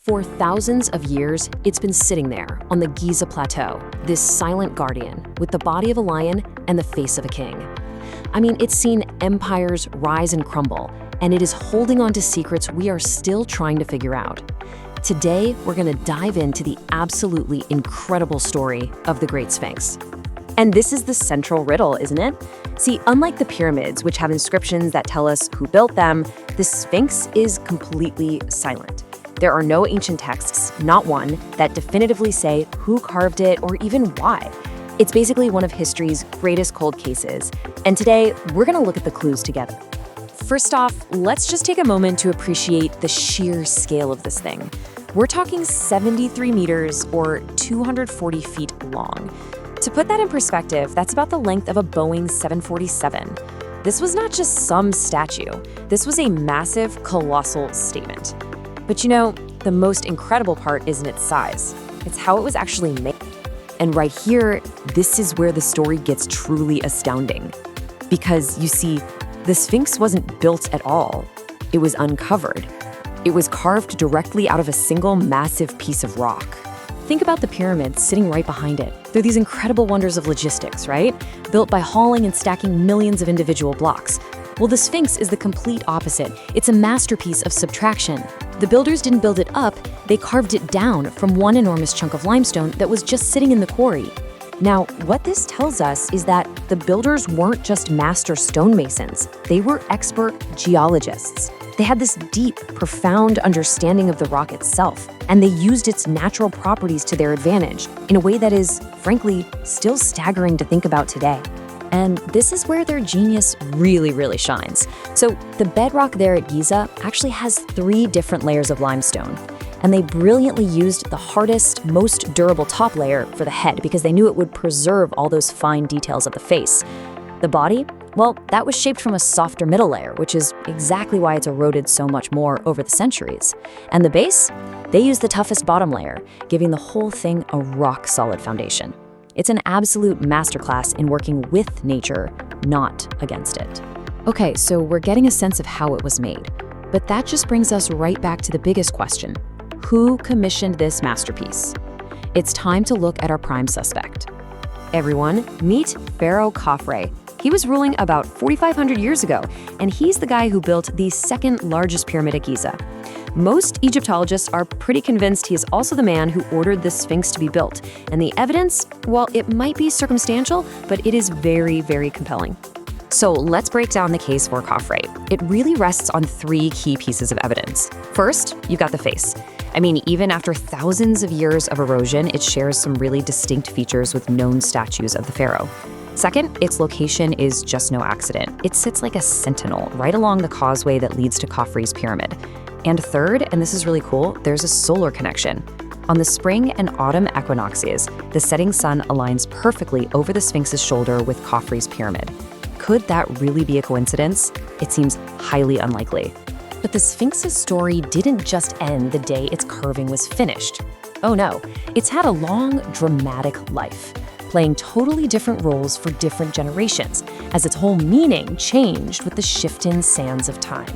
For thousands of years, it's been sitting there on the Giza Plateau, this silent guardian with the body of a lion and the face of a king. I mean, it's seen empires rise and crumble, and it is holding on to secrets we are still trying to figure out. Today, we're going to dive into the absolutely incredible story of the Great Sphinx. And this is the central riddle, isn't it? See, unlike the pyramids, which have inscriptions that tell us who built them, the Sphinx is completely silent. There are no ancient texts, not one, that definitively say who carved it or even why. It's basically one of history's greatest cold cases. And today, we're going to look at the clues together. First off, let's just take a moment to appreciate the sheer scale of this thing. We're talking 73 meters or 240 feet long. To put that in perspective, that's about the length of a Boeing 747. This was not just some statue. This was a massive, colossal statement. But you know, the most incredible part isn't its size. It's how it was actually made. And right here, this is where the story gets truly astounding. Because you see, the Sphinx wasn't built at all. It was uncovered. It was carved directly out of a single massive piece of rock. Think about the pyramids sitting right behind it. They're these incredible wonders of logistics, right? Built by hauling and stacking millions of individual blocks. Well, the Sphinx is the complete opposite. It's a masterpiece of subtraction. The builders didn't build it up, they carved it down from one enormous chunk of limestone that was just sitting in the quarry. Now, what this tells us is that the builders weren't just master stonemasons, they were expert geologists. They had this deep, profound understanding of the rock itself, and they used its natural properties to their advantage in a way that is, frankly, still staggering to think about today. And this is where their genius really shines. So the bedrock there at Giza actually has 3 different layers of limestone. And they brilliantly used the hardest, most durable top layer for the head because they knew it would preserve all those fine details of the face. The body, well, that was shaped from a softer middle layer, which is exactly why it's eroded so much more over the centuries. And the base, they used the toughest bottom layer, giving the whole thing a rock-solid foundation. It's an absolute masterclass in working with nature, not against it. Okay, so we're getting a sense of how it was made. But that just brings us right back to the biggest question. Who commissioned this masterpiece? It's time to look at our prime suspect. Everyone, meet Pharaoh Khafre. He was ruling about 4,500 years ago, and he's the guy who built the second largest pyramid at Giza. Most Egyptologists are pretty convinced he is also the man who ordered the Sphinx to be built. And the evidence, well, it might be circumstantial, but it is very compelling. So let's break down the case for Khafre. It really rests on 3 key pieces of evidence. First, you've got the face. I mean, even after thousands of years of erosion, it shares some really distinct features with known statues of the pharaoh. Second, its location is just no accident. It sits like a sentinel right along the causeway that leads to Khafre's pyramid. And third, and this is really cool, there's a solar connection. On the spring and autumn equinoxes, the setting sun aligns perfectly over the Sphinx's shoulder with Khafre's pyramid. Could that really be a coincidence? It seems highly unlikely. But the Sphinx's story didn't just end the day its carving was finished. Oh no, it's had a long, dramatic life, playing totally different roles for different generations, as its whole meaning changed with the shifting sands of time.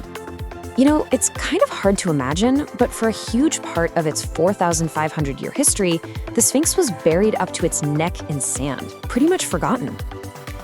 You know, it's kind of hard to imagine, but for a huge part of its 4,500-year history, the Sphinx was buried up to its neck in sand, pretty much forgotten.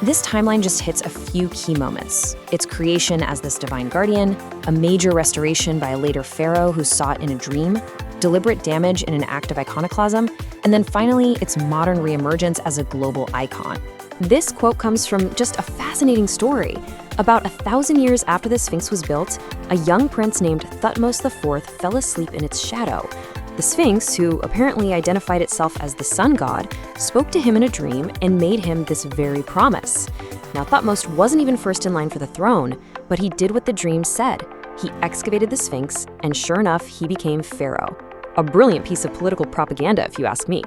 This timeline just hits a few key moments. Its creation as this divine guardian, a major restoration by a later pharaoh who saw it in a dream, deliberate damage in an act of iconoclasm, and then finally, its modern reemergence as a global icon. This quote comes from just a fascinating story. About 1,000 years after the Sphinx was built, a young prince named Thutmose IV fell asleep in its shadow. The Sphinx, who apparently identified itself as the sun god, spoke to him in a dream and made him this very promise. Now, Thutmose wasn't even first in line for the throne, but he did what the dream said. He excavated the Sphinx, and sure enough, he became pharaoh. A brilliant piece of political propaganda, if you ask me.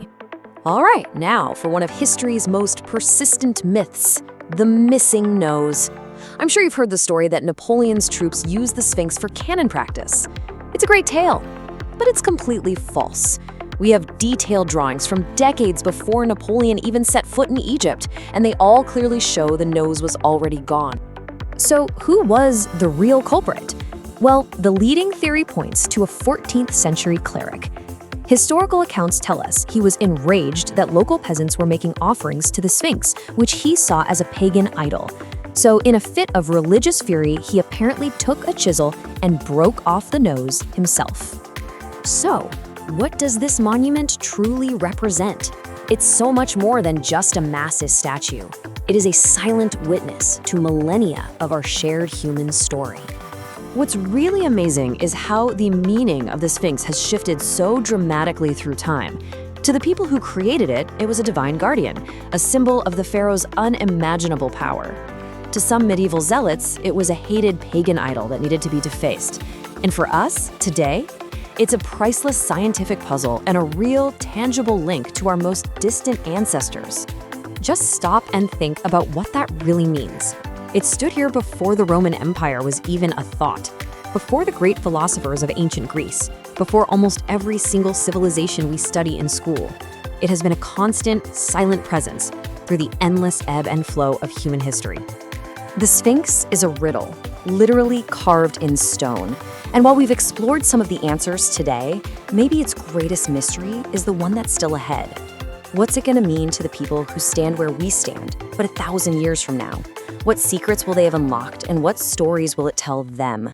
All right, now for one of history's most persistent myths, the missing nose. I'm sure you've heard the story that Napoleon's troops used the Sphinx for cannon practice. It's a great tale, but it's completely false. We have detailed drawings from decades before Napoleon even set foot in Egypt, and they all clearly show the nose was already gone. So who was the real culprit? Well, the leading theory points to a 14th century cleric. Historical accounts tell us he was enraged that local peasants were making offerings to the Sphinx, which he saw as a pagan idol. So, in a fit of religious fury, he apparently took a chisel and broke off the nose himself. So, what does this monument truly represent? It's so much more than just a massive statue. It is a silent witness to millennia of our shared human story. What's really amazing is how the meaning of the Sphinx has shifted so dramatically through time. To the people who created it, it was a divine guardian, a symbol of the pharaoh's unimaginable power. To some medieval zealots, it was a hated pagan idol that needed to be defaced. And for us, today, it's a priceless scientific puzzle and a real, tangible link to our most distant ancestors. Just stop and think about what that really means. It stood here before the Roman Empire was even a thought, before the great philosophers of ancient Greece, before almost every single civilization we study in school. It has been a constant, silent presence through the endless ebb and flow of human history. The Sphinx is a riddle, literally carved in stone. And while we've explored some of the answers today, maybe its greatest mystery is the one that's still ahead. What's it going to mean to the people who stand where we stand, but 1,000 years from now? What secrets will they have unlocked, and what stories will it tell them?